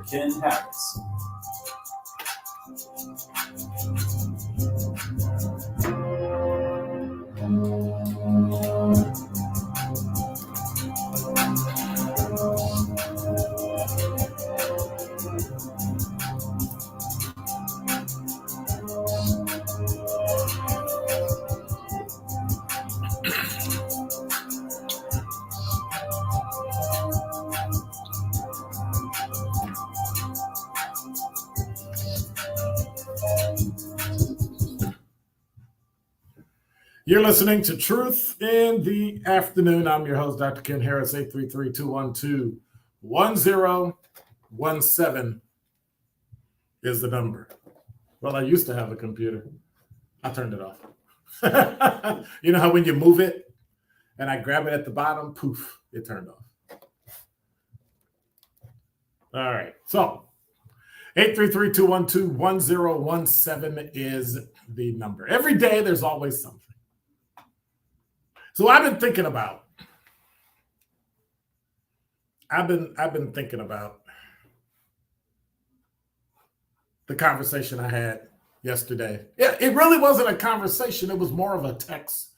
Ken Harris. You're listening to Truth in the Afternoon. I'm your host, Dr. Ken Harris, 833-212-1017 is the number. Well, I used to have a computer. I turned it off. You know how when you move it and I grab it at the bottom, poof, it turned off. All right. So 833-212-1017 is the number. Every day there's always something. So I've been thinking about the conversation I had yesterday. Yeah, it really wasn't a conversation. It was more of a text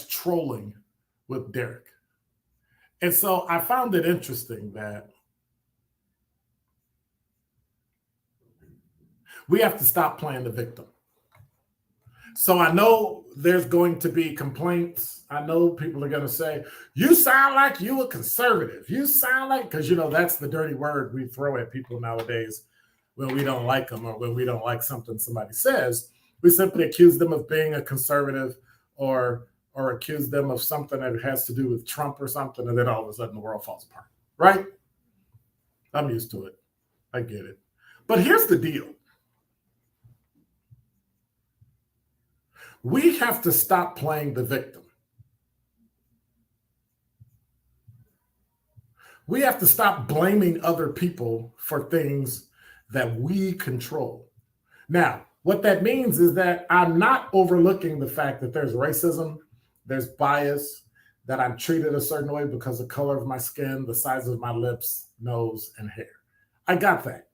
/ trolling with Derek. And so I found it interesting that we have to stop playing the victim. So I know there's going to be complaints. I know people are going to say, you sound like you a conservative. You sound like, because, that's the dirty word we throw at people nowadays when we don't like them or when we don't like something somebody says. We simply accuse them of being a conservative or accuse them of something that has to do with Trump or something, and then all of a sudden the world falls apart, right? I'm used to it. I get it. But here's the deal. We have to stop playing the victim. We have to stop blaming other people for things that we control. Now, what that means is that I'm not overlooking the fact that there's racism, there's bias, that I'm treated a certain way because of the color of my skin, the size of my lips, nose, and hair. I got that.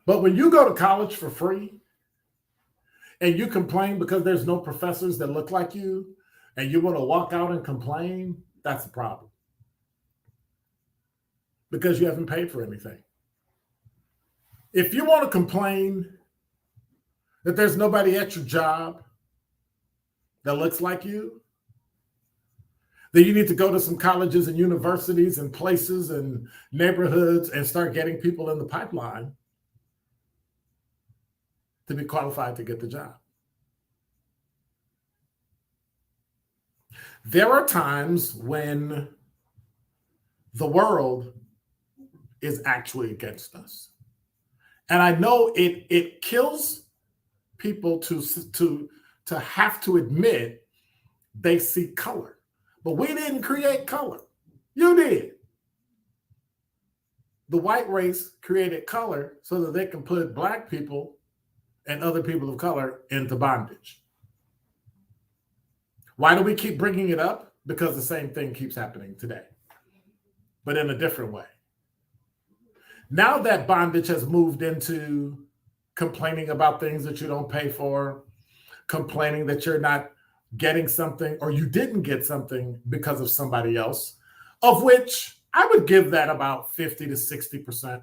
But when you go to college for free and you complain because there's no professors that look like you and you want to walk out and complain, that's a problem. Because you haven't paid for anything. If you want to complain that there's nobody at your job that looks like you, then you need to go to some colleges and universities and places and neighborhoods and start getting people in the pipeline to be qualified to get the job. There are times when the world is actually against us. And I know it kills people to have to admit they see color. But we didn't create color. You did. The white race created color so that they can put black people and other people of color into bondage. Why do we keep bringing it up? Because the same thing keeps happening today, but in a different way. Now that bondage has moved into complaining about things that you don't pay for, complaining that you're not getting something or you didn't get something because of somebody else, of which I would give that about 50 to 60%.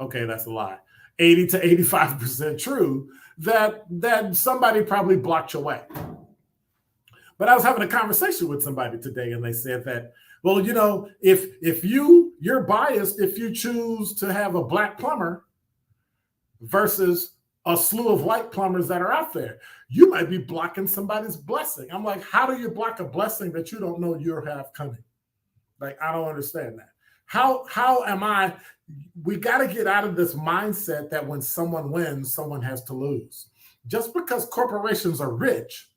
Okay, that's a lie. 80 to 85% true that somebody probably blocked your way. But I was having a conversation with somebody today and they said that, well, if you're biased if you choose to have a black plumber versus a slew of white plumbers that are out there, you might be blocking somebody's blessing. I'm like, how do you block a blessing that you don't know you have coming? Like, I don't understand that. How am I? We got to get out of this mindset that when someone wins, someone has to lose. Just because corporations are rich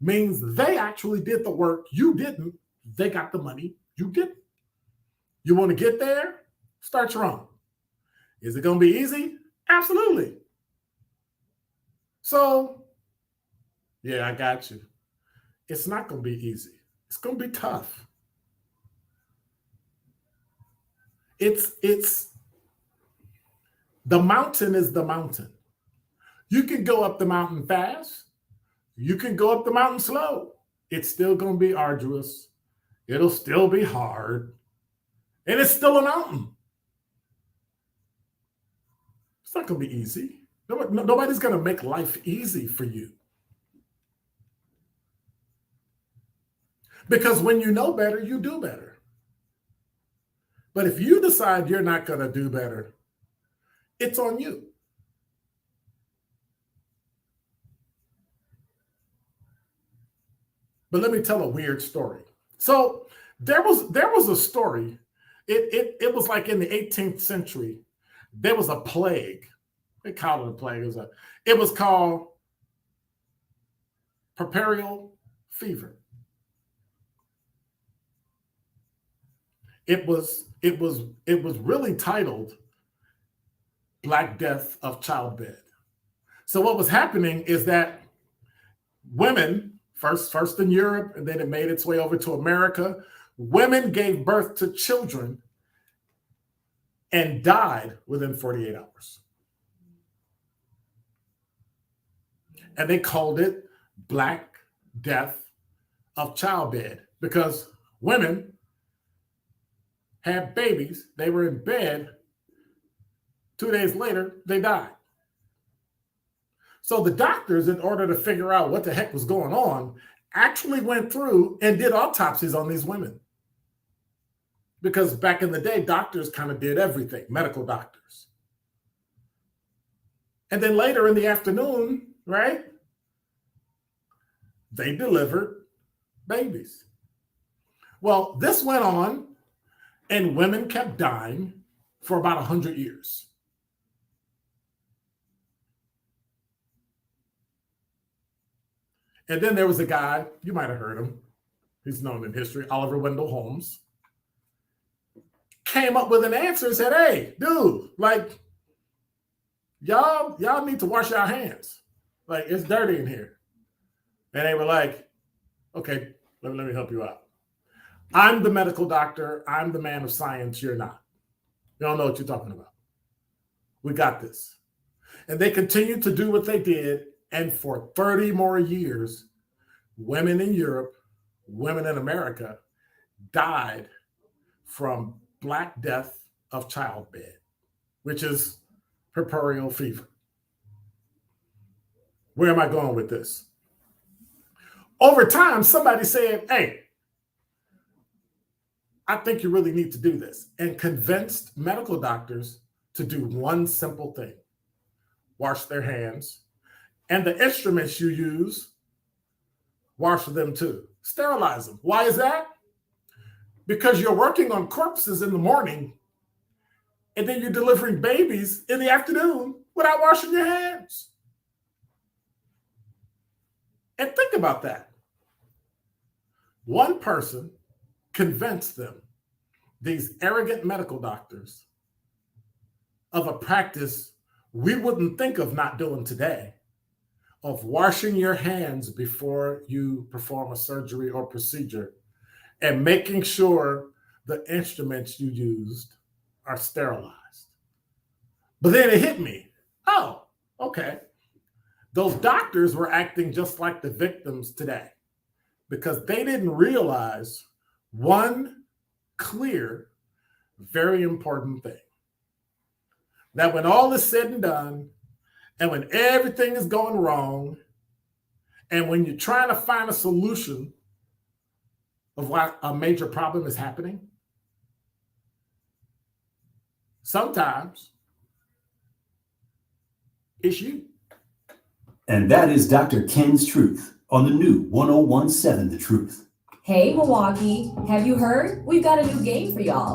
means they actually did the work. You didn't. They got the money. You didn't. You want to get there? Start your own. Is it going to be easy? Absolutely. So, yeah, I got you. It's not going to be easy. It's going to be tough. It's the mountain is the mountain. You can go up the mountain fast. You can go up the mountain slow. It's still going to be arduous. It'll still be hard. And it's still a mountain. It's not going to be easy. Nobody's going to make life easy for you. Because when you know better, you do better. But if you decide you're not going to do better, it's on you. But let me tell a weird story. So there was a story. It was like in the 18th century. There was a plague. They called it a plague. It was called puerperal fever. It was really titled Black Death of Childbed. So what was happening is that women, first in Europe, and then it made its way over to America, women gave birth to children and died within 48 hours. And they called it Black Death of Childbed because women had babies, they were in bed, 2 days later, they died. So the doctors, in order to figure out what the heck was going on, actually went through and did autopsies on these women. Because back in the day, doctors kind of did everything, medical doctors. And then later in the afternoon, right, they delivered babies. Well, this went on, and women kept dying for about 100 years. And then there was a guy, you might have heard him, he's known in history, Oliver Wendell Holmes, came up with an answer and said, hey, dude, like, y'all need to wash your hands. Like, it's dirty in here. And they were like, okay, let me help you out. I'm the medical doctor. I'm the man of science. You're not. You don't know what you're talking about. We got this. And they continued to do what they did. And for 30 more years, women in Europe, women in America died from Black Death of Childbed, which is puerperal fever. Where am I going with this? Over time, somebody said, hey, I think you really need to do this, and convinced medical doctors to do one simple thing: wash their hands, and the instruments you use, wash them too. Sterilize them. Why is that? Because you're working on corpses in the morning, and then you're delivering babies in the afternoon without washing your hands. And think about that. One person convinced them, these arrogant medical doctors, of a practice we wouldn't think of not doing today, of washing your hands before you perform a surgery or procedure and making sure the instruments you used are sterilized. But then it hit me. Oh, okay. Those doctors were acting just like the victims today because they didn't realize one clear, very important thing. That when all is said and done, and when everything is going wrong, and when you're trying to find a solution of why a major problem is happening, sometimes it's you. And that is Dr. Ken's Truth on the new 1017 The Truth. Hey, Milwaukee, have you heard? We've got a new game for y'all.